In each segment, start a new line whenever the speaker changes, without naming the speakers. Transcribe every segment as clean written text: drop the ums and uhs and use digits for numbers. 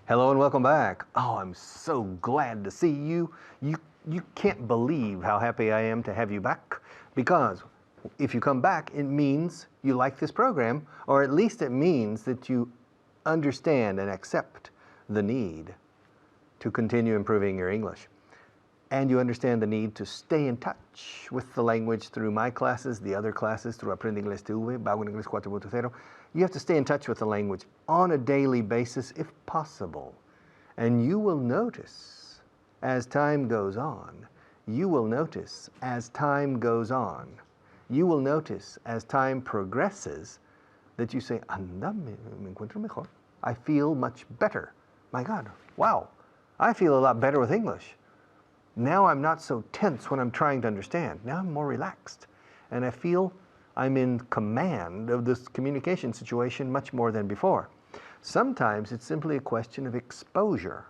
Hello and welcome back. Oh, I'm so glad to see you. You can't believe how happy I am to have you back, because if you come back, it means you like this program, or at least it means that you understand and accept the need to continue improving your English. And you understand the need to stay in touch with the language through my classes, the other classes, through Aprende Inglés TV, Vaughan Inglés 4.0. You have to stay in touch with the language on a daily basis if possible. And you will notice as time goes on, you will notice as time progresses that you say, anda, me encuentro mejor. I feel much better. My God, wow, I feel a lot better with English. Now I'm not so tense when I'm trying to understand. Now I'm more relaxed. And I feel I'm in command of this communication situation much more than before. Sometimes it's simply a question of exposure.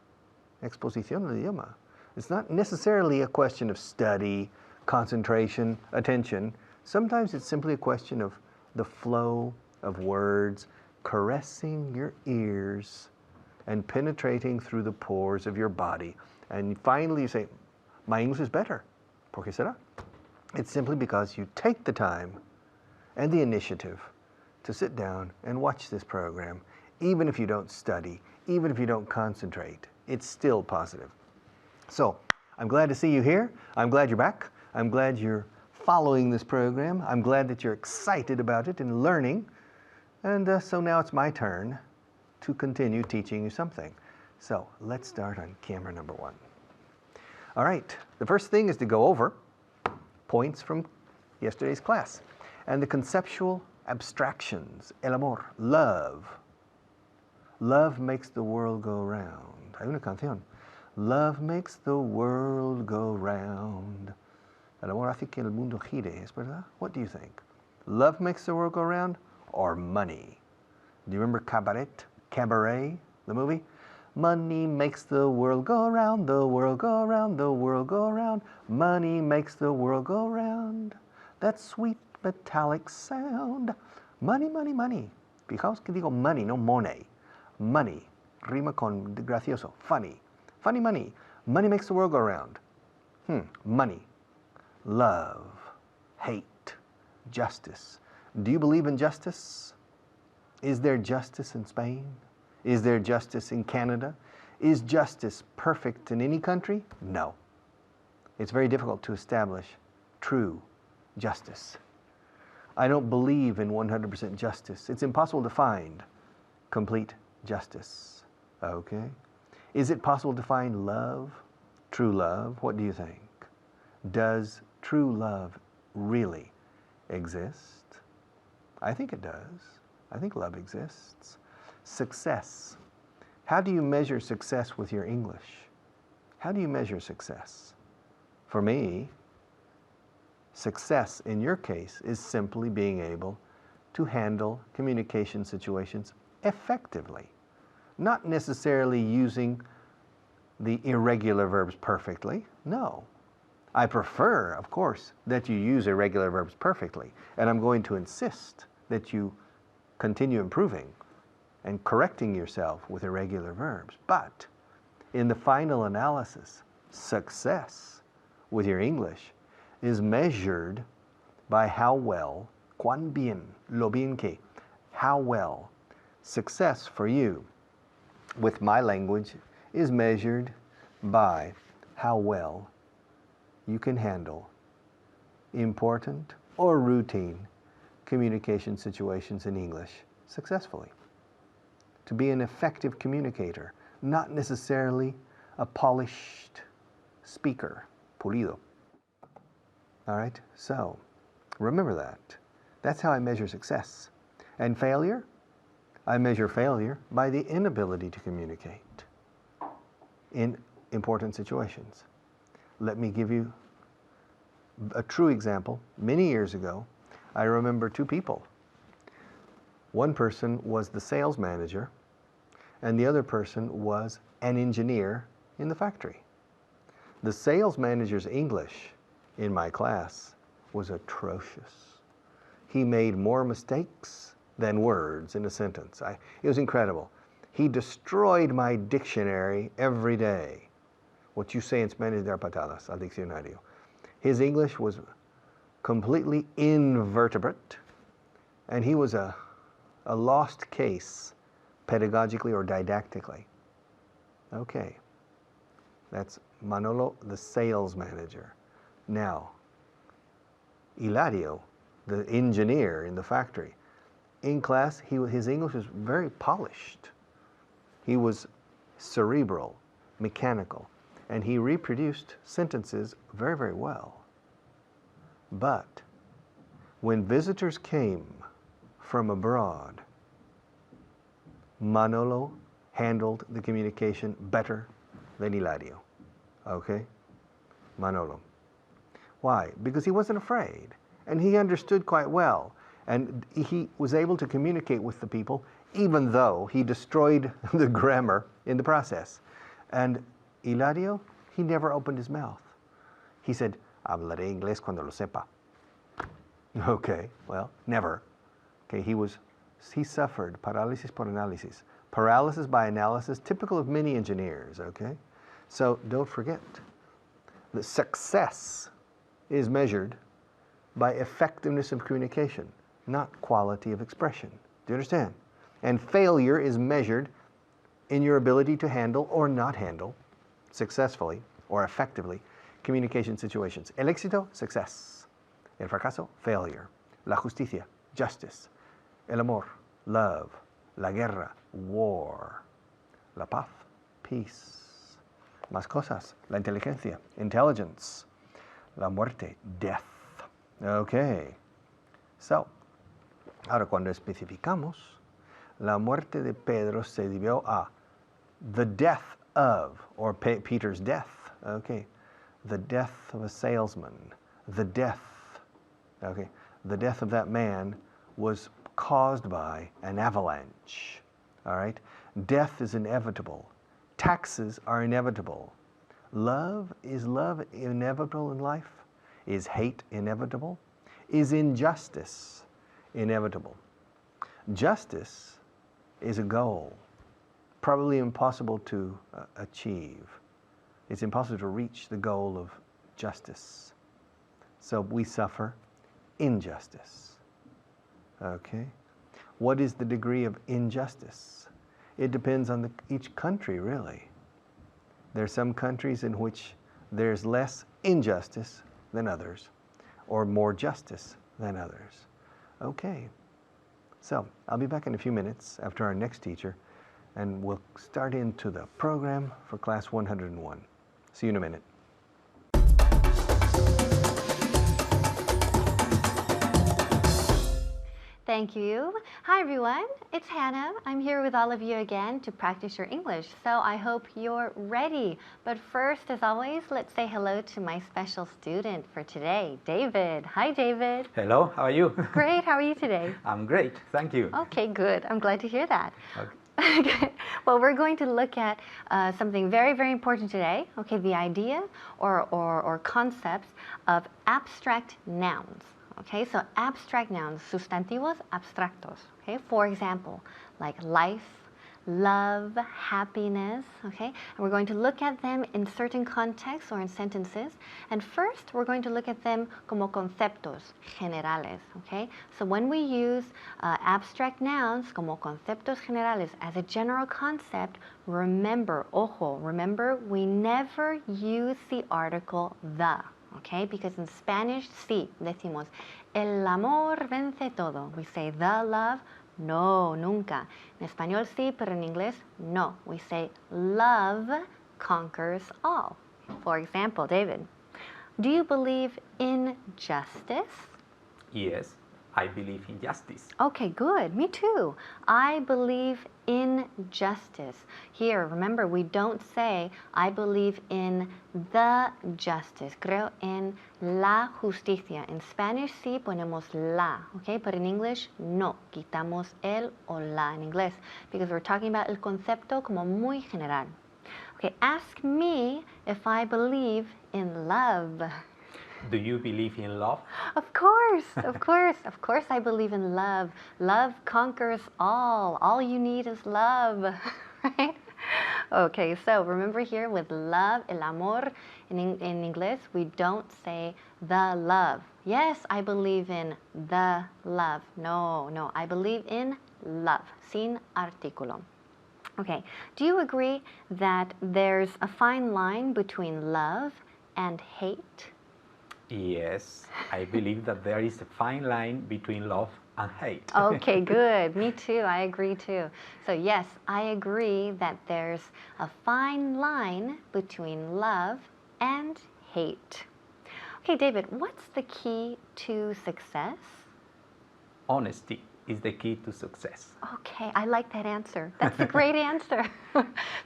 Exposición del idioma. It's not necessarily a question of study, concentration, attention. Sometimes it's simply a question of the flow of words caressing your ears and penetrating through the pores of your body. And finally you say, my English is better. ¿Por qué será? It's simply because you take the time and the initiative to sit down and watch this program. Even if you don't study, even if you don't concentrate, it's still positive. So, I'm glad to see you here. I'm glad you're back. I'm glad you're following this program. I'm glad that you're excited about it and learning. And so now it's my turn to continue teaching you something. So, let's start on camera number 1. All right, the first thing is to go over points from yesterday's class. And the conceptual abstractions, el amor, love. Love makes the world go round. Hay una canción. Love makes the world go round. El amor hace que el mundo gire, ¿es verdad? What do you think? Love makes the world go round, or money? Do you remember Cabaret, the movie? Money makes the world go round, the world go round, the world go round. Money makes the world go round. That sweet metallic sound. Money, money, money. Fijaos que digo money, no money. Money. Rima con gracioso. Funny. Funny money. Money makes the world go round. Money. Love. Hate. Justice. Do you believe in justice? Is there justice in Spain? Is there justice in Canada? Is justice perfect in any country? No. It's very difficult to establish true justice. I don't believe in 100% justice. It's impossible to find complete justice. Okay? Is it possible to find love? True love? What do you think? Does true love really exist? I think it does. I think love exists. Success. How do you measure success with your English? How do you measure success? For me, success in your case is simply being able to handle communication situations effectively. Not necessarily using the irregular verbs perfectly. No. I prefer, of course, that you use irregular verbs perfectly. And I'm going to insist that you continue improving and correcting yourself with irregular verbs. But in the final analysis, success with your English is measured by how well, cuán bien, lo bien que, how well success for you with my language is measured by how well you can handle important or routine communication situations in English successfully. To be an effective communicator, not necessarily a polished speaker, pulido. All right, so remember that. That's how I measure success. And failure? I measure failure by the inability to communicate in important situations. Let me give you a true example. Many years ago, I remember 2 people. One person was the sales manager, and the other person was an engineer in the factory. The sales manager's English in my class was atrocious. He made more mistakes than words in a sentence. It was incredible. He destroyed my dictionary every day. What you say in Spanish, dar patadas al diccionario. His English was completely invertebrate, and he was a lost case pedagogically or didactically. Okay, that's Manolo, the sales manager. Now, Hilario, the engineer in the factory. In class, his English was very polished. He was cerebral, mechanical, and he reproduced sentences very, very well. But when visitors came from abroad, Manolo handled the communication better than Hilario. Okay? Manolo. Why? Because he wasn't afraid, and he understood quite well, and he was able to communicate with the people even though he destroyed the grammar in the process. And Hilario, he never opened his mouth. He said, hablaré inglés cuando lo sepa. Okay, well, never. Okay, he suffered paralysis por análisis. Paralysis by analysis, typical of many engineers, okay? So don't forget, the success is measured by effectiveness of communication, not quality of expression. Do you understand? And failure is measured in your ability to handle or not handle successfully or effectively communication situations. El éxito, success. El fracaso, failure. La justicia, justice. El amor, love. La guerra, war. La paz, peace. Más cosas, la inteligencia, intelligence. La muerte, death. Okay. So, ahora cuando especificamos, la muerte de Pedro se debió a the death of, or Peter's death. Okay. The death of a salesman. The death. Okay. The death of that man was caused by an avalanche. All right? Death is inevitable. Taxes are inevitable. Is love inevitable in life? Is hate inevitable? Is injustice inevitable? Justice is a goal, probably impossible to achieve. It's impossible to reach the goal of justice. So we suffer injustice. Okay? What is the degree of injustice? It depends on each country, really. There are some countries in which there's less injustice than others, or more justice than others. Okay. So, I'll be back in a few minutes after our next teacher, and we'll start into the program for class 101. See you in a minute.
Thank you. Hi everyone, it's Hannah. I'm here with all of you again to practice your English, so I hope you're ready. But first, as always, let's say hello to my special student for today, David. Hi David.
Hello, how are you?
Great, how are you today?
I'm great, thank you.
Okay, good. I'm glad to hear that.
Okay.
Okay. Well, we're going to look at something very, very important today. Okay, the idea or concepts of abstract nouns. Okay, so abstract nouns, sustantivos abstractos. Okay, for example, like life, love, happiness. Okay, and we're going to look at them in certain contexts or in sentences. And first, we're going to look at them como conceptos generales. Okay, so when we use abstract nouns como conceptos generales as a general concept, remember, ojo, remember, we never use the article the. Okay, because in Spanish, sí, decimos, el amor vence todo. We say the love, no, nunca. En español sí, pero en inglés, no. We say love conquers all. For example, David, do you believe in justice?
Yes, I believe in justice.
Okay, good. Me too. I believe in justice. Here, remember, we don't say I believe in the justice. Creo en la justicia. In Spanish sí ponemos la, okay? But in English, no. Quitamos el o la in inglés because we're talking about el concepto como muy general. Okay, ask me if I believe in love.
Do you believe in love?
Of course, of course, of course I believe in love. Love conquers all. All you need is love. right? Okay, so remember here with love, el amor, in English, we don't say the love. Yes, I believe in the love. No, no, I believe in love, sin artículo. Okay, do you agree that there's a fine line between love and hate?
Yes, I believe that there is a fine line between love and hate.
Okay, good. Me too. I agree too. So yes, I agree that there's a fine line between love and hate. Okay, David, what's the key to success?
Honesty is the key to success.
Okay, I like that answer. That's a great answer.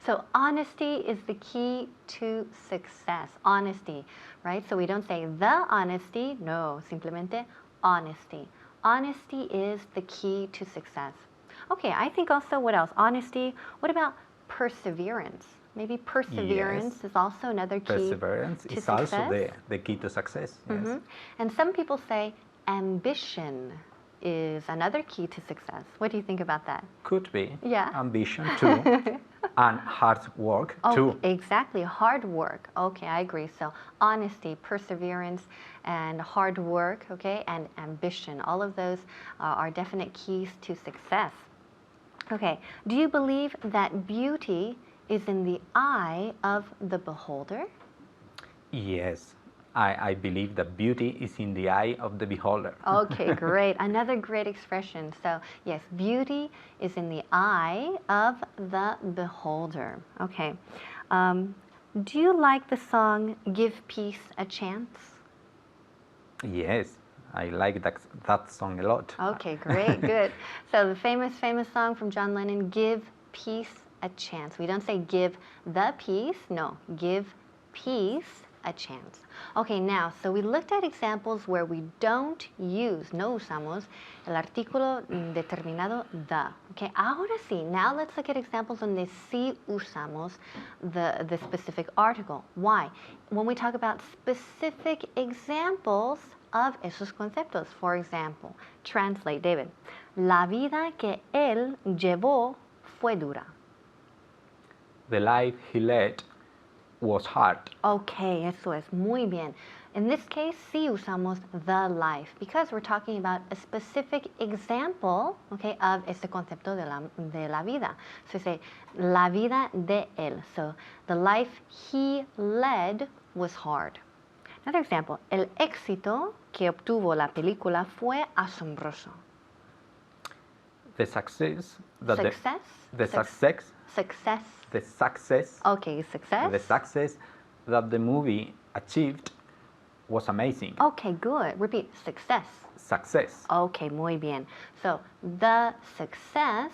So honesty is the key to success. Honesty, right? So we don't say the honesty. No, simplemente honesty. Honesty is the key to success. Okay, I think also what else? Honesty. What about perseverance? Maybe perseverance
Yes.
is also another key
Perseverance
to
is
success.
also the key to success. Yes.
Mhm. And some people say ambition is another key to success. What do you think about that?
Could be.
Yeah.
Ambition too. And hard work too.
Exactly. Hard work. Okay, I agree. So honesty, perseverance, and hard work, okay, and ambition. All of those are definite keys to success. Okay, do you believe that beauty is in the eye of the beholder?
Yes. I believe that beauty is in the eye of the beholder.
Okay, great. Another great expression. So, yes, beauty is in the eye of the beholder. Okay. Do you like the song Give Peace a Chance?
Yes, I like that song a lot.
Okay, great, good. So the famous song from John Lennon, Give Peace a Chance. We don't say give the peace, no, give peace a chance. Okay, now, so we looked at examples where we don't use, no usamos, el artículo determinado the. Okay, ahora sí, now let's look at examples donde sí usamos the specific article. Why? When we talk about specific examples of esos conceptos. For example, translate, David. La vida que él llevó fue dura.
The life he led was hard.
Okay, eso es, muy bien. In this case, sí usamos the life because we're talking about a specific example, okay, of este concepto de la vida. So we say, la vida de él. So the life he led was hard. Another example, el éxito que obtuvo la película fue asombroso.
The success that
Success?
the success
Success.
the success
Okay, success.
the success that the movie achieved was amazing.
Okay, good. Repeat, success.
Success.
Okay, muy bien. So, the success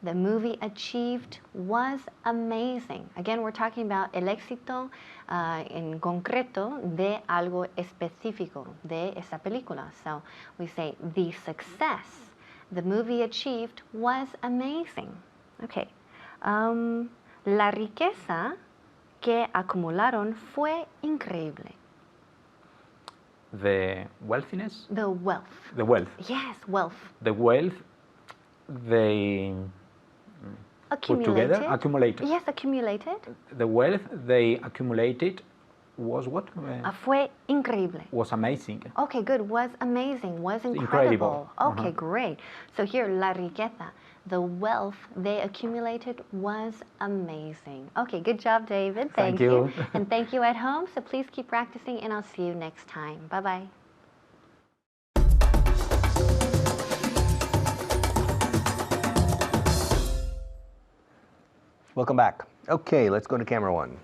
the movie achieved was amazing. Again, we're talking about el éxito en concreto de algo específico de esa película. So, we say the success the movie achieved was amazing. Okay. La riqueza que acumularon fue increíble.
The wealthiness.
The wealth.
The wealth.
Yes, wealth.
The wealth they put together, accumulated.
Yes, accumulated.
The wealth they accumulated was what?
Fue increíble.
Was amazing.
Okay, good. Was amazing. Was incredible. Okay, great. So here, la riqueza, the wealth they accumulated was amazing. Okay, good job, David. Thank you. And thank you at home. So please keep practicing, and I'll see you next time. Bye-bye.
Welcome back. Okay, let's go to camera one.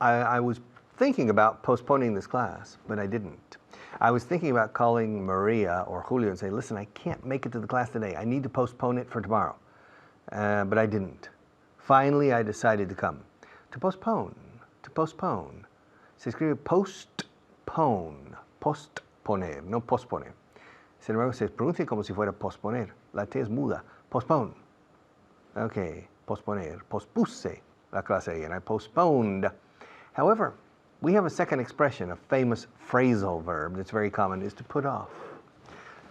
I was thinking about postponing this class, but I didn't. I was thinking about calling Maria or Julio and say, listen, I can't make it to the class today. I need to postpone it for tomorrow. But I didn't. Finally, I decided to come. To postpone. Se escribe postpone. Postponer, no posponer. Sin embargo, se pronuncia como si fuera posponer. La T es muda. Postpone. Okay, posponer. Pospuse la clase again. I postponed. However, we have a second expression, a famous phrasal verb that's very common, is to put off.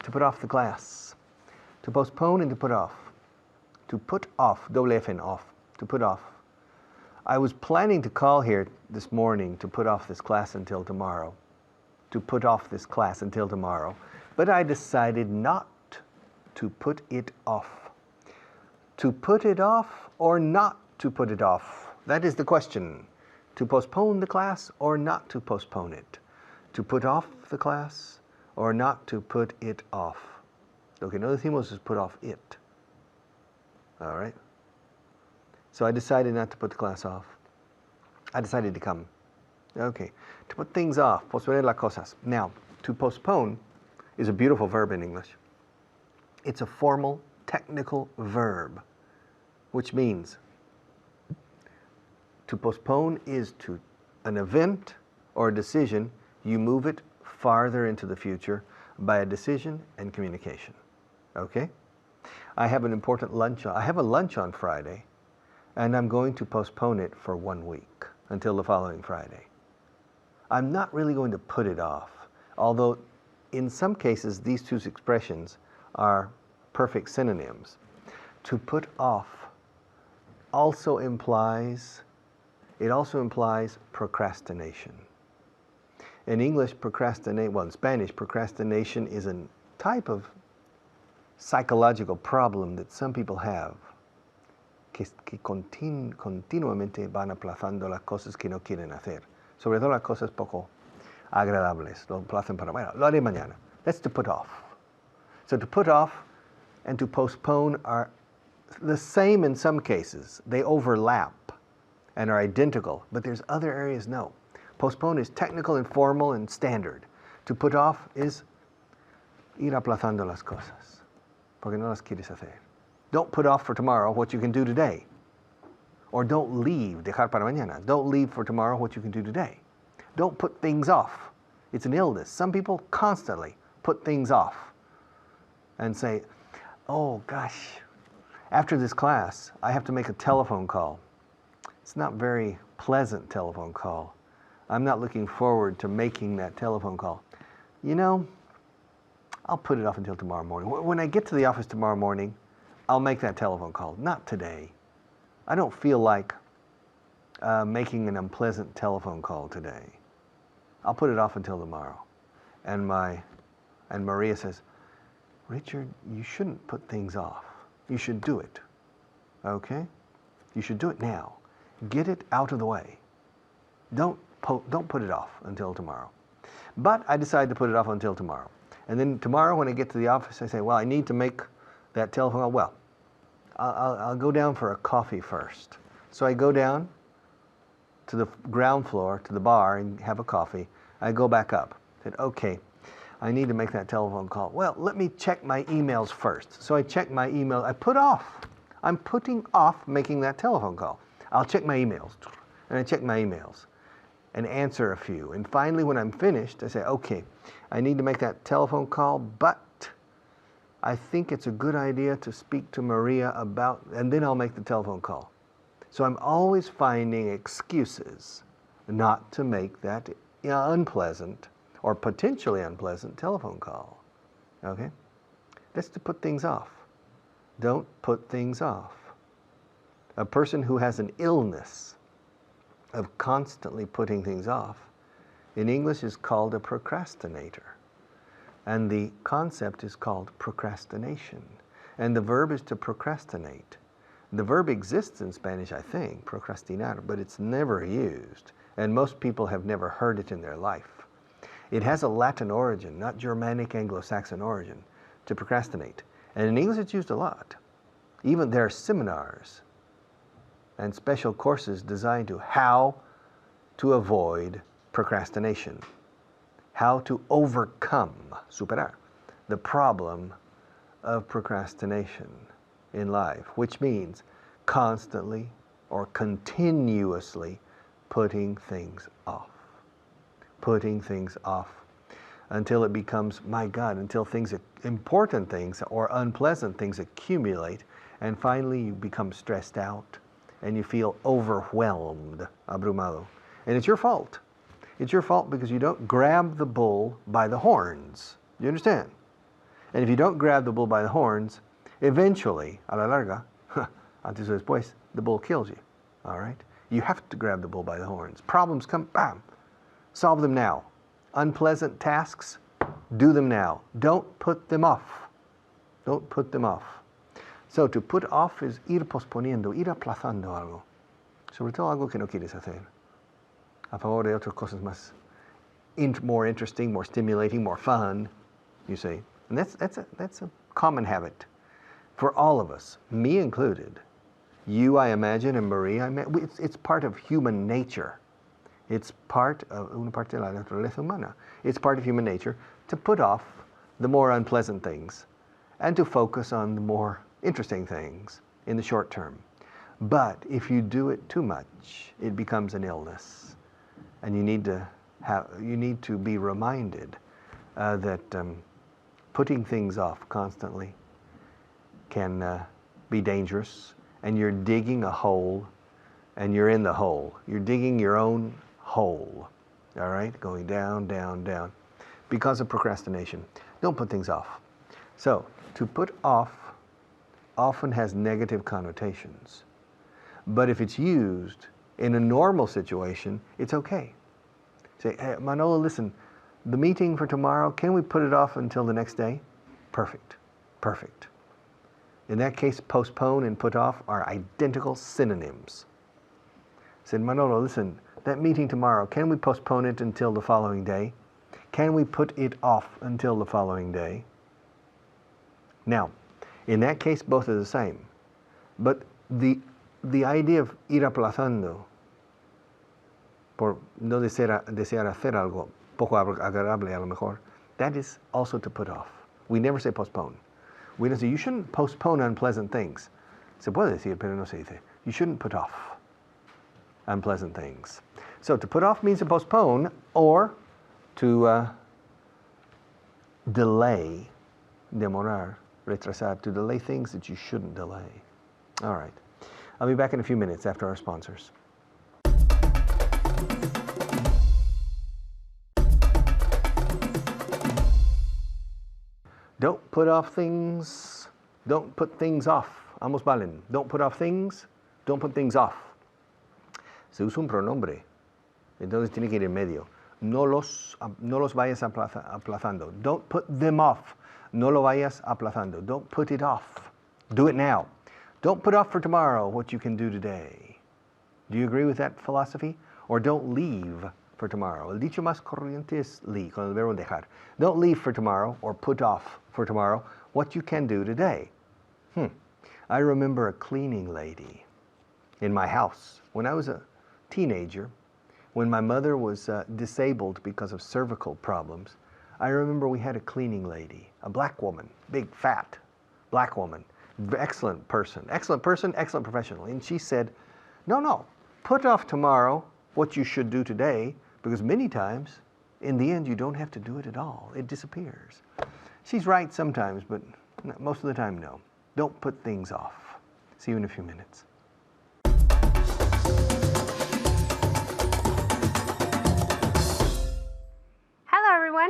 To put off the class. To postpone and to put off. To put off, double F in off, to put off. I was planning to call here this morning to put off this class until tomorrow. To put off this class until tomorrow. But I decided not to put it off. To put it off or not to put it off? That is the question. To postpone the class or not to postpone it? To put off the class or not to put it off? Lo que no decimos es put off it. All right? So I decided not to put the class off. I decided to come. Okay. To put things off, posponer las cosas. Now, to postpone is a beautiful verb in English. It's a formal, technical verb, which means to postpone is to an event or a decision, you move it farther into the future by a decision and communication. Okay? I have an important lunch. I have a lunch on Friday, and I'm going to postpone it for 1 week until the following Friday. I'm not really going to put it off, although in some cases these two expressions are perfect synonyms. To put off also implies procrastination. In English, in Spanish, procrastination is a type of psychological problem that some people have, que continuamente van aplazando las cosas que no quieren hacer. Sobre todo las cosas poco agradables. Lo aplazan para, bueno, lo haré mañana. That's to put off. So to put off and to postpone are the same in some cases. They overlap and are identical, but there's other areas no. Postpone is technical and formal and standard. To put off is ir aplazando las cosas, porque no las quieres hacer. Don't put off for tomorrow what you can do today. Or don't leave, dejar para mañana. Don't leave for tomorrow what you can do today. Don't put things off. It's an illness. Some people constantly put things off and say, oh gosh, after this class, I have to make a telephone call. It's not very pleasant telephone call. I'm not looking forward to making that telephone call. You know, I'll put it off until tomorrow morning. When I get to the office tomorrow morning, I'll make that telephone call. Not today. I don't feel like making an unpleasant telephone call today. I'll put it off until tomorrow. And Maria says, Richard, you shouldn't put things off. You should do it. Okay? You should do it now. Get it out of the way. Don't put it off until tomorrow. But I decided to put it off until tomorrow. And then tomorrow when I get to the office, I say, well, I need to make that telephone call. Well, I'll go down for a coffee first. So I go down to the ground floor, to the bar, and have a coffee. I go back up. I said, okay, I need to make that telephone call. Well, let me check my emails first. So I check my email. I'm putting off making that telephone call. I'll check my emails. And I check my emails and answer a few. And finally, when I'm finished, I say, okay, I need to make that telephone call, but I think it's a good idea to speak to Maria about, and then I'll make the telephone call. So I'm always finding excuses not to make that unpleasant or potentially unpleasant telephone call. Okay? That's to put things off. Don't put things off. A person who has an illness of constantly putting things off, in English is called a procrastinator. And the concept is called procrastination. And the verb is to procrastinate. The verb exists in Spanish, I think, procrastinar, but it's never used. And most people have never heard it in their life. It has a Latin origin, not Germanic Anglo-Saxon origin, to procrastinate. And in English it's used a lot. Even there are seminars and special courses designed to how to avoid procrastination. How to overcome, superar, the problem of procrastination in life, which means constantly or continuously putting things off. Putting things off until it becomes, my God, until important things or unpleasant things accumulate, and finally you become stressed out and you feel overwhelmed, abrumado. And it's your fault. It's your fault because you don't grab the bull by the horns. You understand? And if you don't grab the bull by the horns, eventually, a la larga, Antes o después, the bull kills you. All right? You have to grab the bull by the horns. Problems come, bam. Solve them now. Unpleasant tasks, do them now. Don't put them off. Don't put them off. So to put off is ir posponiendo, ir aplazando algo. Sobre todo algo que no quieres hacer. A favor de otras cosas más more interesting, more stimulating, more fun, you see. And that's a common habit for all of us, me included. You, I imagine, and Marie, it's part of human nature. It's part of una parte de la naturaleza humana. It's part of human nature to put off the more unpleasant things and to focus on the more interesting things in the short term. But if you do it too much, it becomes an illness, and you need to be reminded that putting things off constantly can be dangerous, and you're digging a hole, and you're in the hole. You're digging your own hole, all right? Going down, down, down, because of procrastination. Don't put things off. So, to put off often has negative connotations. But if it's used in a normal situation, it's okay. Say, hey, Manolo, listen, the meeting for tomorrow, can we put it off until the next day? Perfect, perfect. In that case, postpone and put off are identical synonyms. Said, Manolo, listen, that meeting tomorrow, can we postpone it until the following day? Can we put it off until the following day? Now, in that case, both are the same. But the idea of ir aplazando por no desear hacer algo poco agradable a lo mejor, that is also to put off. We never say postpone. We don't say, you shouldn't postpone unpleasant things. Se puede decir, pero no se dice. You shouldn't put off unpleasant things. So to put off means to postpone or to delay, demorar, retrasar, to delay things that you shouldn't delay. All right. I'll be back in a few minutes after our sponsors. Don't put off things. Don't put things off. Ambos valen. Don't put off things. Don't put things off. Se usa un pronombre. Entonces tiene que ir en medio. No los vayas aplazando. Don't put them off. No lo vayas aplazando. Don't put it off. Do it now. Don't put off for tomorrow what you can do today. Do you agree with that philosophy? Or don't leave for tomorrow. El dicho más corriente es leave, con el verbo dejar. Don't leave for tomorrow or put off for tomorrow what you can do today. I remember a cleaning lady in my house when I was a teenager, when my mother was disabled because of cervical problems. I remember we had a cleaning lady, a black woman, big, fat, black woman, excellent person, excellent professional. And she said, no, put off tomorrow what you should do today, because many times, in the end, you don't have to do it at all. It disappears. She's right sometimes, but most of the time, no. Don't put things off. See you in a few minutes.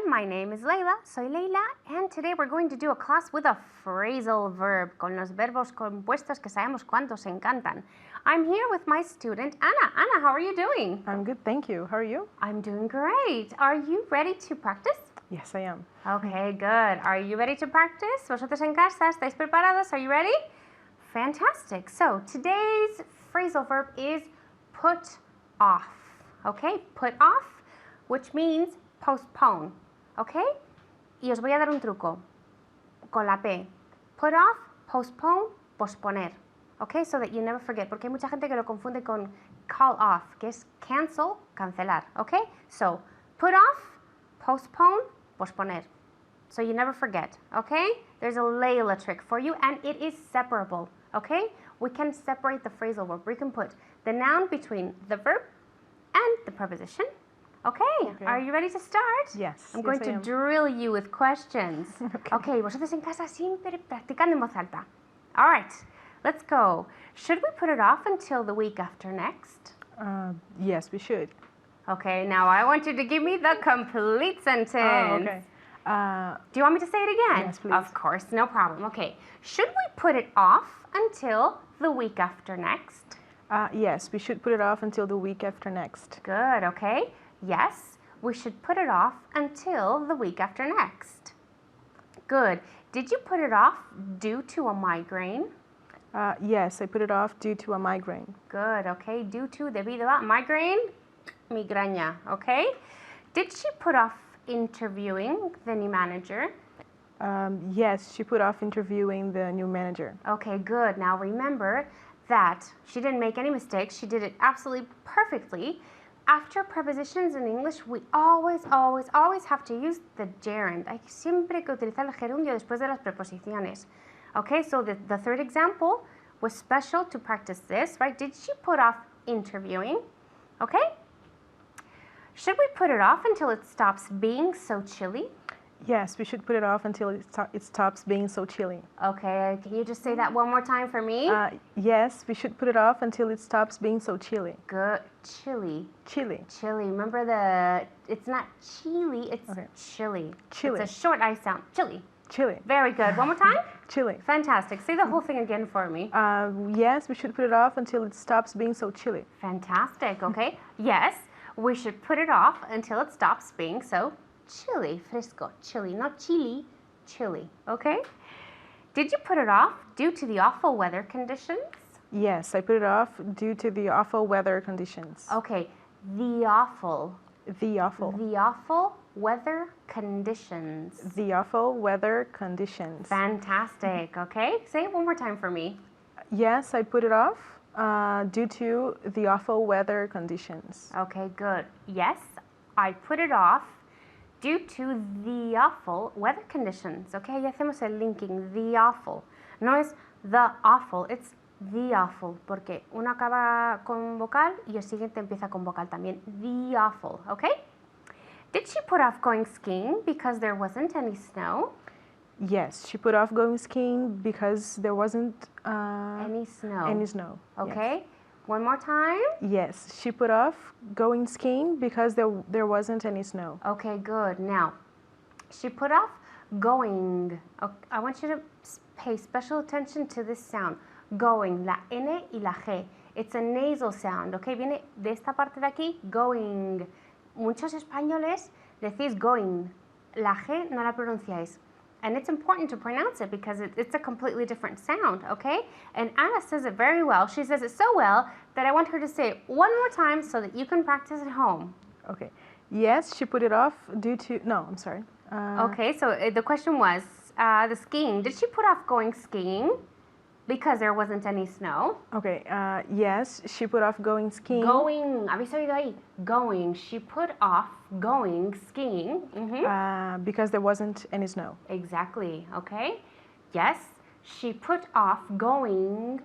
My name is Leila, soy Leila, and today we're going to do a class with a phrasal verb, con los verbos compuestos que sabemos cuántos encantan. I'm here with my student, Anna. Anna, how are you doing?
I'm good, thank you. How are you?
I'm doing great. Are you ready to practice?
Yes, I am.
Okay, good. Are you ready to practice? Vosotros en casa, ¿estáis preparados? Are you ready? Fantastic. So today's phrasal verb is put off. Okay, put off, which means postpone. ¿Ok? Y os voy a dar un truco con la P. Put off, postpone, posponer. ¿Ok? So that you never forget. Porque hay mucha gente que lo confunde con call off, que es cancel, cancelar. ¿Ok? So, put off, postpone, posponer. So you never forget. ¿Ok? There's a Layla trick for you, and it is separable. ¿Ok? We can separate the phrasal verb. We can put the noun between the verb and the preposition. Okay, are you ready to start?
Yes.
I'm going to drill you with questions. Okay, vosotros en casa siempre practicando en voz alta. All right, let's go. Should we put it off until the week after next?
Yes, we should.
Okay, now I want you to give me the complete sentence.
Oh, okay.
Do you want me to say it again?
Yes, please.
Of course, no problem. Okay. Should we put it off until the week after next?
Yes, we should put it off until the week after next.
Good, okay. Yes, we should put it off until the week after next. Good. Did you put it off due to a migraine?
Yes, I put it off due to a migraine.
Good, okay. Due to, debido a, migraine, migraña, okay. Did she put off interviewing the new manager?
Yes, she put off interviewing the new manager.
Okay, good. Now remember that she didn't make any mistakes. She did it absolutely perfectly. After prepositions in English, we always have to use the gerund. Hay siempre que utilizar el gerundio después de las preposiciones. Okay, so the third example was special to practice this, right? Did she put off interviewing? Okay. Should we put it off until it stops being so chilly?
Yes, we should put it off until it stops being so chilly.
Okay, can you just say that one more time for me?
Yes, we should put it off until it stops being so chilly.
Good. Chilly.
Chilly.
Chilly. Remember it's not chilly, it's chilly.
Chilly.
It's a short I sound. Chilly.
Chilly.
Very good. One more time?
Chilly.
Fantastic. Say the whole thing again for me.
Yes, we should put it off until it stops being so chilly.
Fantastic. Okay. Yes, we should put it off until it stops being so chilly. Fresco. Chilly. Not chilly. Chilly. Okay? Did you put it off due to the awful weather conditions?
Yes, I put it off due to the awful weather conditions.
Okay. The awful.
The awful.
The awful weather conditions.
The awful weather conditions.
Fantastic. Okay. Say it one more time for me.
Yes, I put it off due to the awful weather conditions.
Okay, good. Yes, I put it off due to the awful weather conditions. Okay, ahí hacemos el linking. The awful. No es the awful, it's the awful, porque uno acaba con vocal y el siguiente empieza con vocal también. The awful, okay? Did she put off going skiing because there wasn't any snow?
Yes, she put off going skiing because there wasn't
Any snow.
any snow.
Okay, one more time.
Yes, she put off going skiing because there wasn't any snow.
Okay, good. Now, she put off going. I want you to pay special attention to this sound. Going, la N y la G. It's a nasal sound, okay? Viene de esta parte de aquí, going. Muchos españoles decís going. La G no la pronunciáis. And it's important to pronounce it because it's a completely different sound, okay? And Anna says it very well. She says it so well that I want her to say it one more time so that you can practice at home.
Okay. Yes, she put it off due to... No, I'm sorry.
Okay, so the question was the skiing. Did she put off going skiing because there wasn't any snow?
Okay, yes, she put off going skiing.
Going, ¿habéis oído ahí? Going. She put off going skiing.
Because there wasn't any snow.
Exactly, okay? Yes, she put off going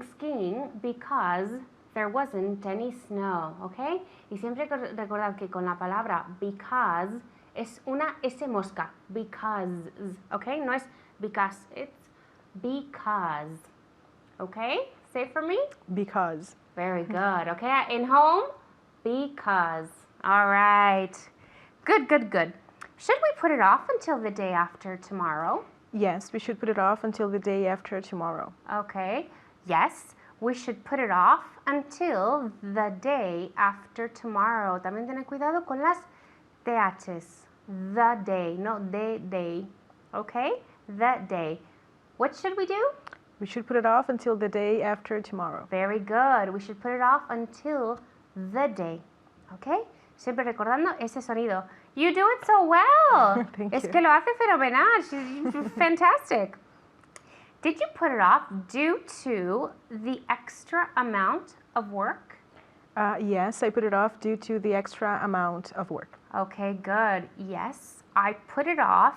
skiing because there wasn't any snow, okay? Y siempre recordad que con la palabra because es una S mosca, because, okay? No es because, it's because, okay? Say it for me.
Because.
Very good, okay? In home, because. All right. Good, good, good. Should we put it off until the day after tomorrow?
Yes, we should put it off until the day after tomorrow.
Okay. Yes, we should put it off until the day after tomorrow. También ten cuidado con las THs. The day, not the day. Okay? The day. What should we do?
We should put it off until the day after tomorrow.
Very good. We should put it off until the day. Okay? Siempre recordando ese sonido. You do it so well.
Thank
Es
you.
que lo hace fenomenal. She's fantastic. Did you put it off due to the extra amount of work?
Yes, I put it off due to the extra amount of work.
Okay, good. Yes, I put it off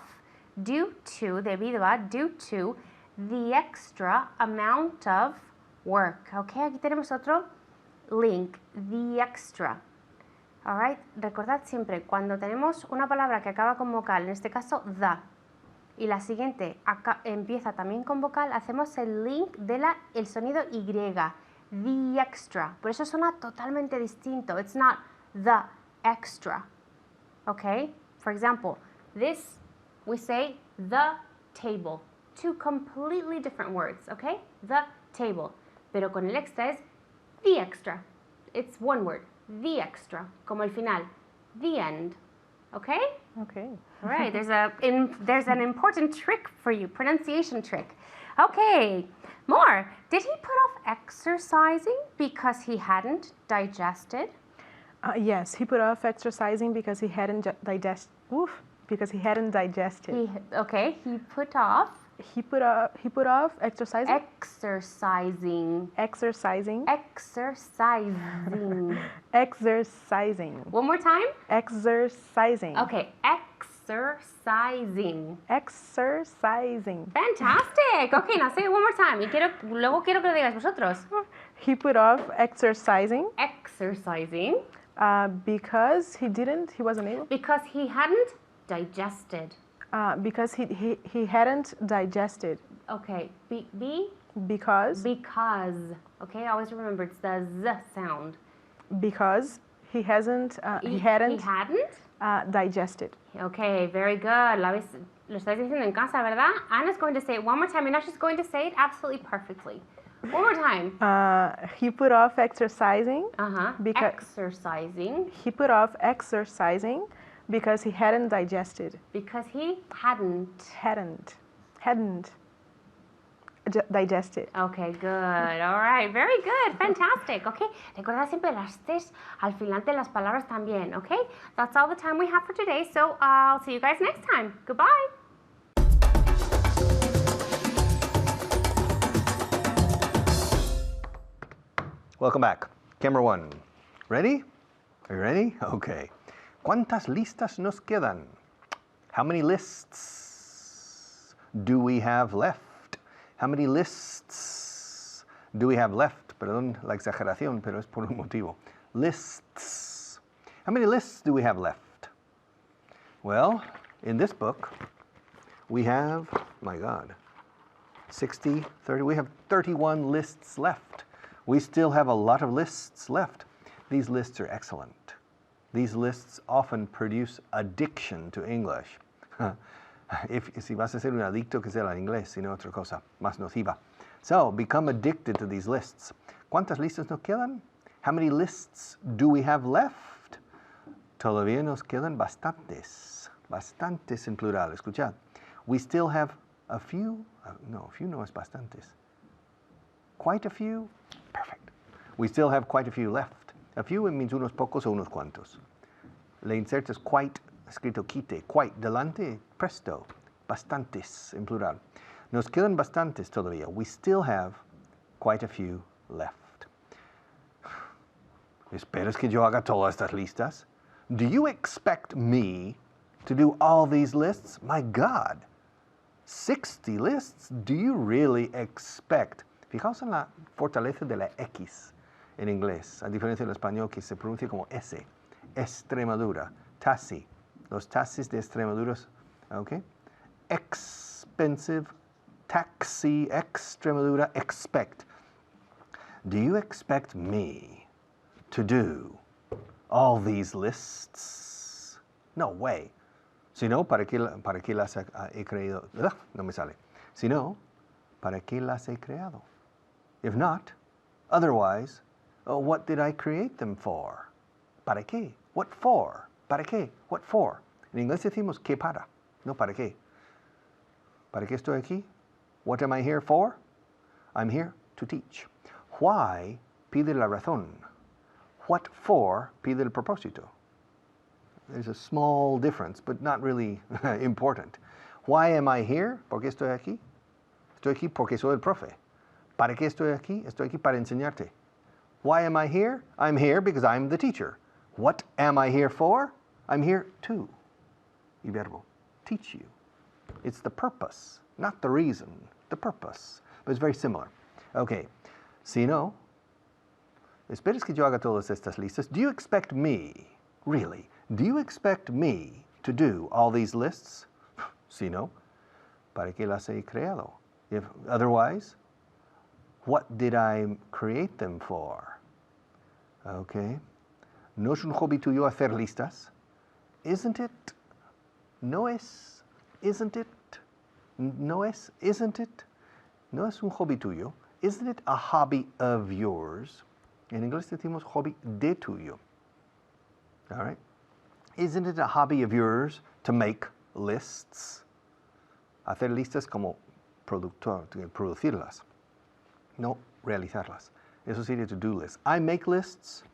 due to, debido a, due to the extra amount of work. Okay, aquí tenemos otro link, the extra. All right, recordad siempre, cuando tenemos una palabra que acaba con vocal, en este caso, the, y la siguiente empieza también con vocal, hacemos el link de el sonido Y, the extra. Por eso suena totalmente distinto. It's not the extra. Okay? For example, this we say the table. Two completely different words, okay? The table. Pero con el extra es the extra. It's one word. The extra. Como el final. The end. Okay?
Okay.
All right. There's an important trick for you. Pronunciation trick. Okay. More. Did he put off exercising because he hadn't digested?
Yes, he put off exercising because he hadn't digested. Because he hadn't digested.
He put off
He put off exercising.
exercising.
Exercising.
Exercising.
Exercising.
One more time.
Exercising.
Okay, exercising.
Exercising.
Fantastic. Okay, now say it one more time. Y luego quiero que lo digáis vosotros.
He put off exercising
Exercising
because he wasn't able.
because he hadn't digested.
Because he hadn't digested.
Okay,
Because
okay, always remember it's the z sound.
because he hadn't
He hadn't?
digested.
Okay, very good. Lo estáis diciendo en casa, ¿verdad? Anna's going to say it one more time and now she's going to say it absolutely perfectly. One more time.
He put off exercising. Because
Exercising.
he put off exercising because he hadn't digested.
Because he hadn't.
Hadn't digested.
Okay, good. All right, very good. Fantastic. Okay, recuerda siempre las T's al final de las palabras también. Okay, that's all the time we have for today. So I'll see you guys next time. Goodbye.
Welcome back. Camera 1. Ready? Are you ready? Okay. ¿Cuántas listas nos quedan? How many lists do we have left? How many lists do we have left? Perdón la exageración, pero es por un motivo. Lists. How many lists do we have left? Well, in this book, we have, my God, 60, 30, we have 31 lists left. We still have a lot of lists left. These lists are excellent. These lists often produce addiction to English. Si vas a ser un adicto, que sea el inglés, sino otra cosa más nociva. So, become addicted to these lists. ¿Cuántas listas nos quedan? How many lists do we have left? Todavía nos quedan bastantes. Bastantes en plural. Escuchad. We still have a few. No, a few no es bastantes. Quite a few? Perfect. We still have quite a few left. A few means unos pocos o unos cuantos. Le insertas quite, escrito quite, quite, delante, presto, bastantes en plural. Nos quedan bastantes todavía. We still have quite a few left. ¿Esperas que yo haga todas estas listas? Do you expect me to do all these lists? My God, 60 lists? Do you really expect? Fijaos en la fortaleza de la X en inglés, a diferencia del español que se pronuncia como S. Extremadura, taxi. Los taxis de Extremadura, ¿ok? Expensive, taxi, Extremadura, expect. Do you expect me to do all these lists? No way. Si no, ¿para qué las he creado? No me sale. Si no, ¿para qué las he creado? If not, otherwise, what did I create them for? ¿Para qué? What for? ¿Para qué? What for? En inglés decimos ¿qué para? No ¿para qué? ¿Para qué estoy aquí? What am I here for? I'm here to teach. Why pide la razón. What for pide el propósito. There's a small difference, but not really important. Why am I here? ¿Por qué estoy aquí? Estoy aquí porque soy el profe. ¿Para qué estoy aquí? Estoy aquí para enseñarte. Why am I here? I'm here because I'm the teacher. What am I here for? I'm here to, y verbo, teach you. It's the purpose, not the reason, the purpose. But it's very similar. Okay, si no, ¿esperas que yo haga todas estas listas? Do you expect me, really, do you expect me to do all these lists? Si no, ¿para qué las he creado? If otherwise, what did I create them for? Okay. ¿No es un hobby tuyo hacer listas? Isn't it? ¿No es Isn't it? No es, isn't it? No es un hobby tuyo. Isn't it a hobby of yours? En inglés decimos hobby de tuyo. All right? Isn't it a hobby of yours to make lists? Hacer listas como productor, producirlas, no realizarlas. Eso sería to-do lists. I make lists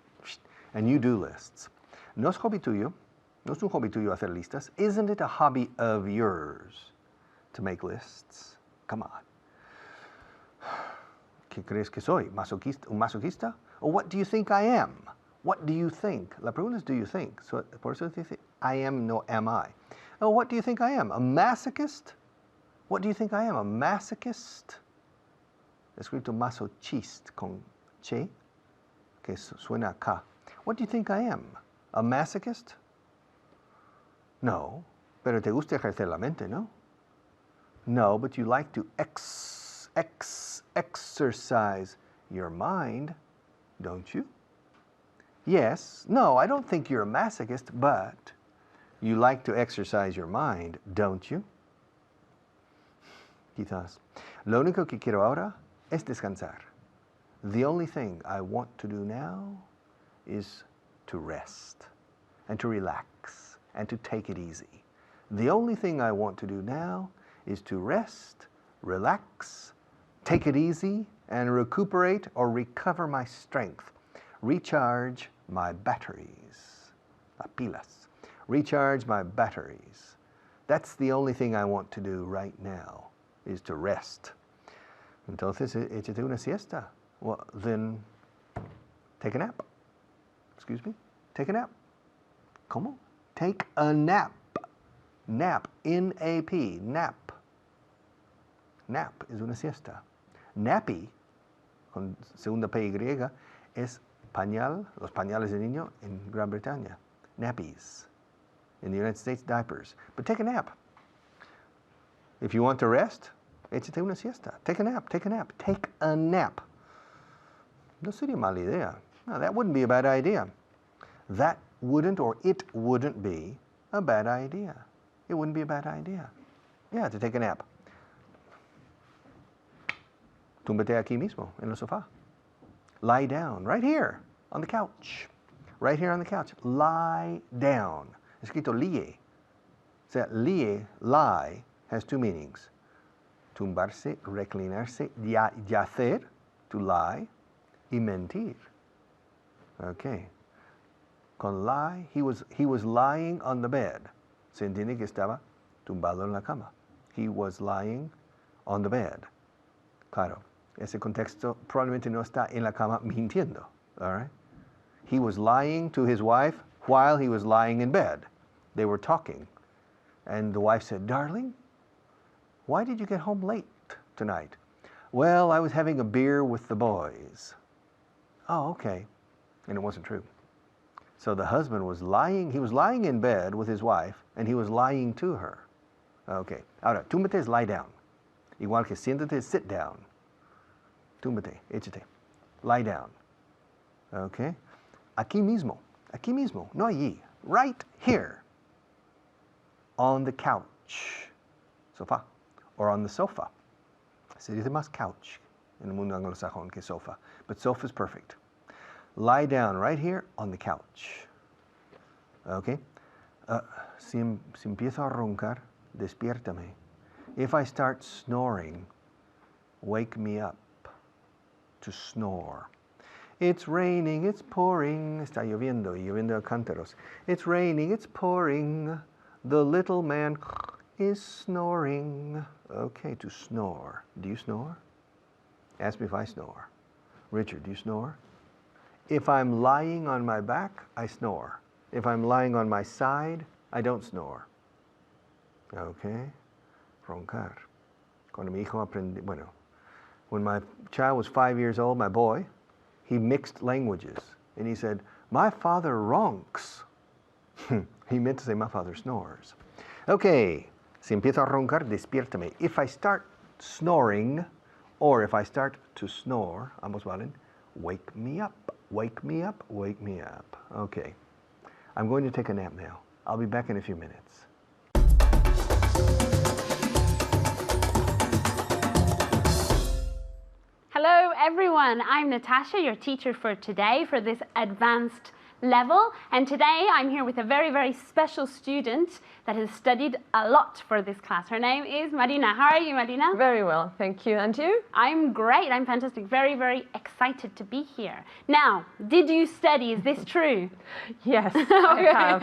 and you do lists. No es hobby tuyo, no es un hobby tuyo hacer listas. Isn't it a hobby of yours to make lists? Come on. ¿Qué crees que soy? ¿Masoquista? ¿Un masoquista? Or what do you think I am? What do you think? La pregunta es do you think. So, por eso dice I am, no am I. Oh, what do you think I am? A masochist? What do you think I am? A masochist? Escrito masochist con che, que suena acá. What do you think I am? A masochist? No, pero te gusta ejercer la mente, ¿no? No, but you like to exercise your mind, don't you? Yes. No, I don't think you're a masochist, but you like to exercise your mind, don't you? Quizás. Lo único que quiero ahora es descansar. The only thing I want to do now is to rest and to relax and to take it easy. The only thing I want to do now is to rest, relax, take it easy, and recuperate or recover my strength. Recharge my batteries. Las pilas. Recharge my batteries. That's the only thing I want to do right now, is to rest. Entonces, échate una siesta. Well, then, take a nap. Excuse me? Take a nap. ¿Cómo? Take a nap. Nap. N-A-P. Nap. Nap es una siesta. Nappy, con segunda P-Y, es pañal, los pañales de niño en Gran Bretaña. Nappies. In the United States, diapers. But take a nap. If you want to rest, échate una siesta. Take a nap, take a nap, take a nap. No sería mala idea. No, that wouldn't be a bad idea. That wouldn't, or it wouldn't be a bad idea. It wouldn't be a bad idea. Yeah, to take a nap. Túmbate aquí mismo, en el sofá. Lie down, right here, on the couch. Right here on the couch. Lie down. Escrito lie. O sea, lie, has two meanings. Tumbarse, reclinarse, yacer, to lie, y mentir. Okay. Con lie, he was lying on the bed. Se entiende que estaba tumbado en la cama. He was lying on the bed. Claro, ese contexto probablemente no está en la cama mintiendo. All right? He was lying to his wife while he was lying in bed. They were talking. And the wife said, "Darling, why did you get home late tonight?" "Well, I was having a beer with the boys." "Oh, okay." And it wasn't true. So the husband was lying, he was lying in bed with his wife, and he was lying to her. Okay. Ahora, túmbate es lie down. Igual que siéntate es sit down. Túmbate, échate. Lie down. Okay. Aquí mismo, no allí. Right here. On the couch. Sofá. Or on the sofa. Se dice más couch en el mundo anglosajón que sofa. But sofa is perfect. Lie down right here on the couch. Okay? Si empiezo a roncar, despiértame. If I start snoring, wake me up. To snore. It's raining, it's pouring. Está lloviendo, y lloviendo a cántaros. It's raining, it's pouring. The little man is snoring. Okay, to snore. Do you snore? Ask me if I snore. Richard, do you snore? If I'm lying on my back, I snore. If I'm lying on my side, I don't snore. Okay? Roncar. Cuando mi hijo aprendí, bueno, when my child was 5 years old, my boy, he mixed languages. And he said, "My father ronks." He meant to say, "My father snores." Okay. Si empiezo a roncar, despiértame. If I start snoring, or if I start to snore, ambos valen, wake me up, wake me up, wake me up. Okay. I'm going to take a nap now. I'll be back in a few minutes.
everyone. I'm Natasha, your teacher for today for this advanced level. And today I'm here with a very, very special student that has studied a lot for this class. Her name is Marina. How are you, Marina?
Very well, thank you. And you?
I'm great. I'm fantastic. Very, very excited to be here. Now, did you study? Is this true?
Yes, I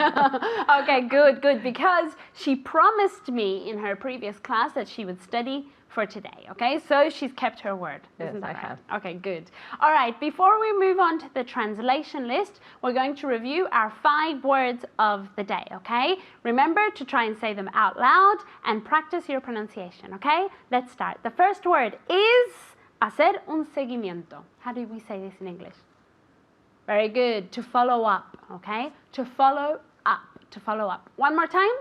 have.
Okay, good, good. Because she promised me in her previous class that she would study for today, okay? So she's kept her word.
Yes,
Isn't that
I
right?
have.
Okay, good. All right, before we move on to the translation list, we're going to review our 5 words of the day, okay? Remember to try and say them out loud and practice your pronunciation, okay? Let's start. The first word is hacer un seguimiento. How do we say this in English? Very good. To follow up, okay? To follow up, to follow up. One more time.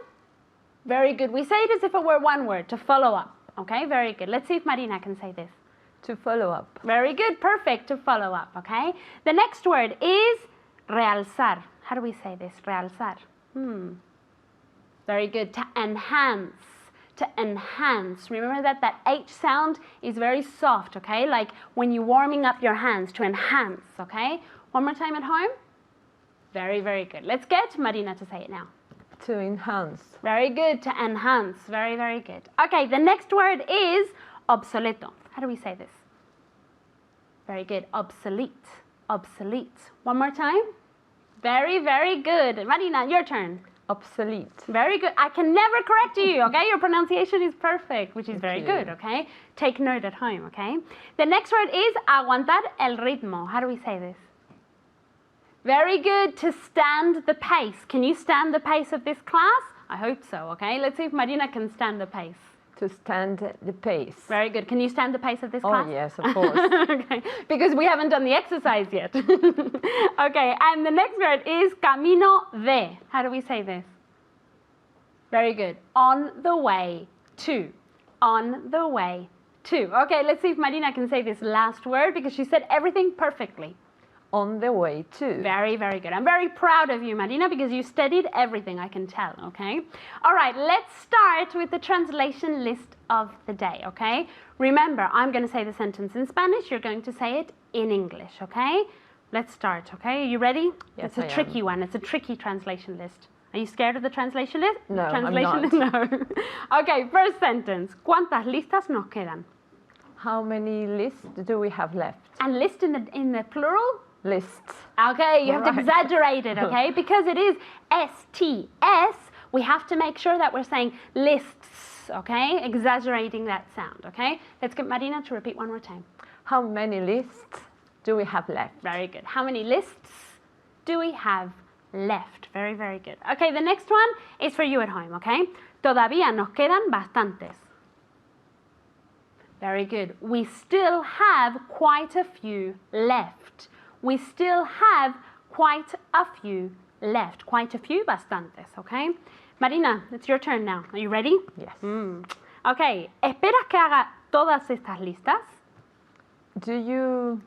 Very good. We say it as if it were one word, to follow up. Okay, very good. Let's see if Marina can say this.
To follow up.
Very good, perfect, to follow up, okay? The next word is realzar. How do we say this? Realzar. Very good. To enhance. To enhance. Remember that that H sound is very soft, okay? Like when you're warming up your hands, to enhance, okay? One more time at home. Very, very good. Let's get Marina to say it now.
To enhance.
Very good, to enhance. Very, very good. Okay, the next word is obsoleto. How do we say this? Very good, obsolete. Obsolete. One more time. Very, very good. Marina, your turn.
Obsolete.
Very good. I can never correct you, okay? Your pronunciation is perfect, which is very
you.
good, okay? Take note at home, okay? The next word is aguantar el ritmo. How do we say this? Very good, to stand the pace. Can you stand the pace of this class? I hope so, okay? Let's see if Marina can stand the pace.
To stand the pace.
Very good. Can you stand the pace of this class?
Oh, yes, of course.
Okay, because we haven't done the exercise yet. Okay, and the next word is camino de. How do we say this? Very good. On the way to. On the way to. Okay, let's see if Marina can say this last word because she said everything perfectly.
On the way to.
Very, very good. I'm very proud of you, Marina, because you studied everything, I can tell, okay? All right, let's start with the translation list of the day, okay? Remember, I'm going to say the sentence in Spanish, you're going to say it in English, okay? Let's start, okay? Are you ready?
Yes,
It's a
I am.
tricky one. It's a tricky translation list. Are you scared of the translation list?
No, I'm
translation
not.
No. Okay, first sentence. ¿Cuántas listas nos quedan?
How many lists do we have left?
And list in the plural?
Lists.
Okay, you have to
Right.
exaggerate it, okay? Because it is STS, we have to make sure that we're saying lists, okay? Exaggerating that sound, okay? Let's get Marina to repeat one more time.
How many lists do we have left?
Very good. How many lists do we have left? Very, very good. Okay, the next one is for you at home, okay? Todavía nos quedan bastantes. Very good. We still have quite a few left. We still have quite a few left. Quite a few, bastantes, okay? Marina, it's your turn now. Are you ready?
Yes.
Okay. ¿Esperas que haga todas estas listas?
Do you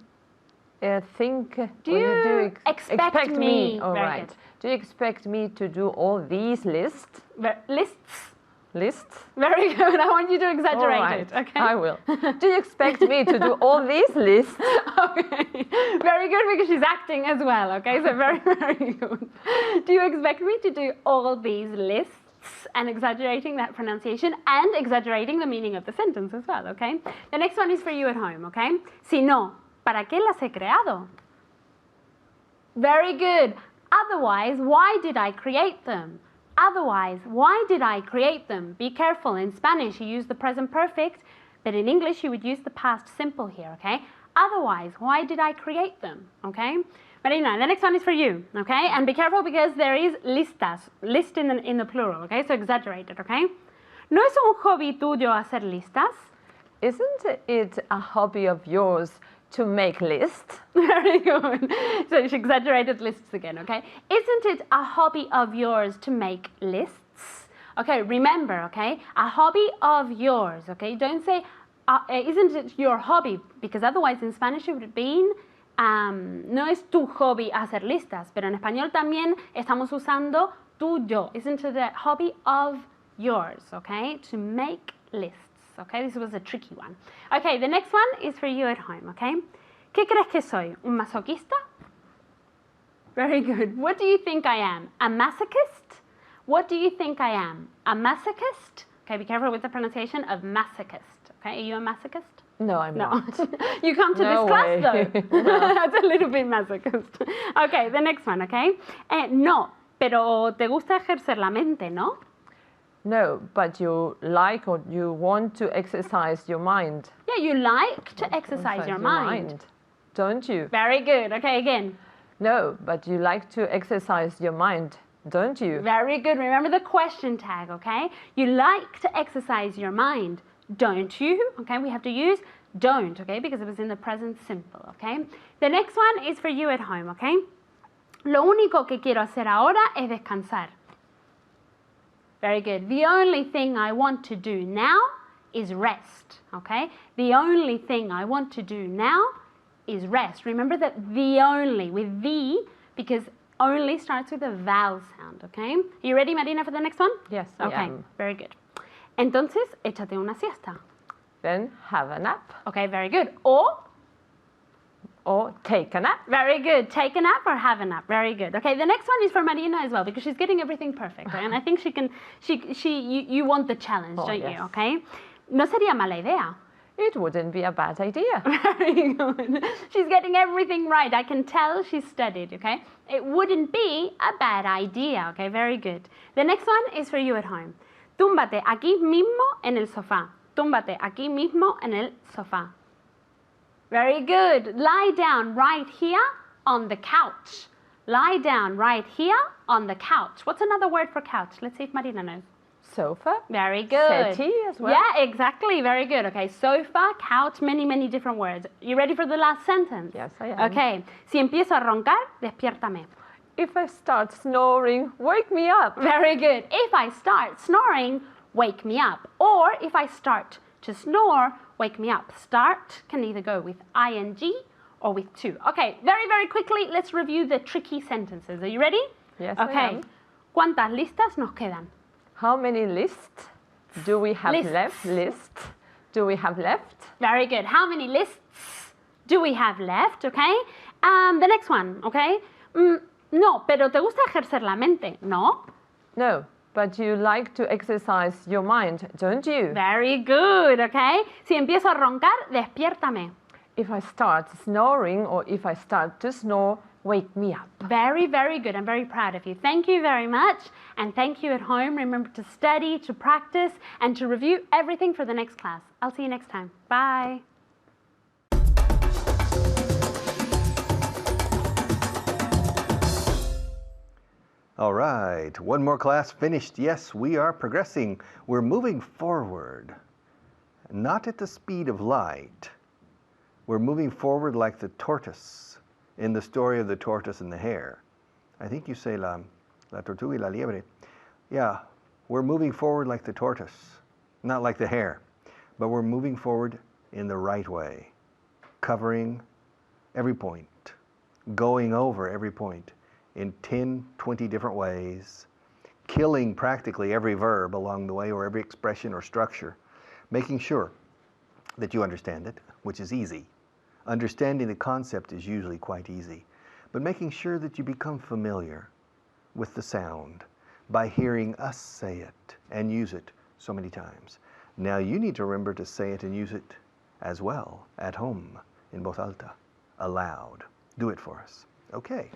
think...
Do
or
you
ex-
expect me?
All
Very
right.
good.
Do you expect me to do all these lists?
Lists?
Lists?
Very good. I want you to
All
exaggerate
right.
it, okay?
I will. Do you expect me to do all these lists?
Okay, very good because she's acting as well, okay? So very, very good. Do you expect me to do all these lists and exaggerating that pronunciation and exaggerating the meaning of the sentence as well, okay? The next one is for you at home, okay? Si no, ¿para qué las he creado? Very good. Otherwise, why did I create them? Otherwise, why did I create them? Be careful. In Spanish, you use the present perfect, but in English, you would use the past simple here, okay? Otherwise, why did I create them, okay? Marina, the next one is for you, okay? And be careful because there is listas, list in the plural, okay? So exaggerate it, okay? ¿No es un hobby tuyo hacer listas?
Isn't it a hobby of yours to make lists?
Very good. So she exaggerated lists again, okay? Isn't it a hobby of yours to make lists? Okay, remember, okay? A hobby of yours, okay? Don't say, isn't it your hobby? Because otherwise in Spanish it would have been, no es tu hobby hacer listas, pero en español también estamos usando tuyo. Isn't it a hobby of yours, okay? To make lists. Okay, this was a tricky one. Okay, the next one is for you at home, okay?
¿Qué crees que soy? ¿Un masoquista? Very good. What do you think I am? A masochist? What do you think I am? A masochist? Okay, be careful with the pronunciation of masochist. Okay, are you a masochist?
No, I'm
No.
not.
You come to
No
this class
way.
though. That's a little bit masochist. Okay, the next one, okay? No, pero te gusta ejercer la mente, ¿no?
No, but you like or you want to exercise your mind.
Yeah, you like to exercise your mind.
Don't you?
Very good. Okay, again.
No, but you like to exercise your mind, don't you?
Very good. Remember the question tag, okay? You like to exercise your mind, don't you? Okay, we have to use don't, okay, because it was in the present simple, okay? The next one is for you at home, okay? Lo único que quiero hacer ahora es descansar. Very good. The only thing I want to do now is rest, okay? The only thing I want to do now is rest. Remember that the only, with the, because only starts with a vowel sound, okay? Are you ready, Marina, for the next one?
Yes,
Okay,
I am.
very good. Entonces, échate una siesta.
Then have a nap
Okay, very good.
or take a nap.
Very good. Take a nap or have a nap. Very good. Okay, the next one is for Marina as well because she's getting everything perfect, right? And I think she can. You want the challenge,
Oh,
don't
yes.
you? Okay. No sería mala idea.
It wouldn't be a bad idea.
Very good. She's getting everything right. I can tell she's studied. Okay. It wouldn't be a bad idea. Okay. Very good. The next one is for you at home. Túmbate aquí mismo en el sofá. Túmbate aquí mismo en el sofá. Very good. Lie down right here on the couch. Lie down right here on the couch. What's another word for couch? Let's see if Marina knows.
Sofa.
Very good.
Settee as well.
Yeah, exactly. Very good. Okay, sofa, couch, many, many different words. You ready for the last sentence?
Yes, I am.
Okay. Si empiezo a roncar, despiértame.
If I start snoring, wake me up.
Very good. If I start snoring, wake me up. Or if I start to snore, wake me up. Start can either go with ing or with to. Okay, very, very quickly, let's review the tricky sentences. Are you ready?
Yes, I
Okay.
am.
¿Cuántas listas nos quedan?
How many lists do we have
Lists.
left? Lists do we have left?
Very good. How many lists do we have left? Okay. The next one. Okay. No, pero te gusta ejercer la mente, ¿no?
No, but you like to exercise your mind, don't you?
Very good. Okay. Si empiezo a roncar, despiértame.
If I start snoring or if I start to snore, wake me up.
Very, very good. I'm very proud of you. Thank you very much. And thank you at home. Remember to study, to practice, and to review everything for the next class. I'll see you next time. Bye.
All right, one more class finished. Yes, we are progressing. We're moving forward, not at the speed of light. We're moving forward like the tortoise in the story of the tortoise and the hare. I think you say la tortuga y la liebre. Yeah, we're moving forward like the tortoise, not like the hare, but we're moving forward in the right way, covering every point, going over every point in 10, 20 different ways, killing practically every verb along the way or every expression or structure, making sure that you understand it, which is easy. Understanding the concept is usually quite easy, but making sure that you become familiar with the sound by hearing us say it and use it so many times. Now you need to remember to say it and use it as well at home in voz alta, aloud. Do it for us. Okay.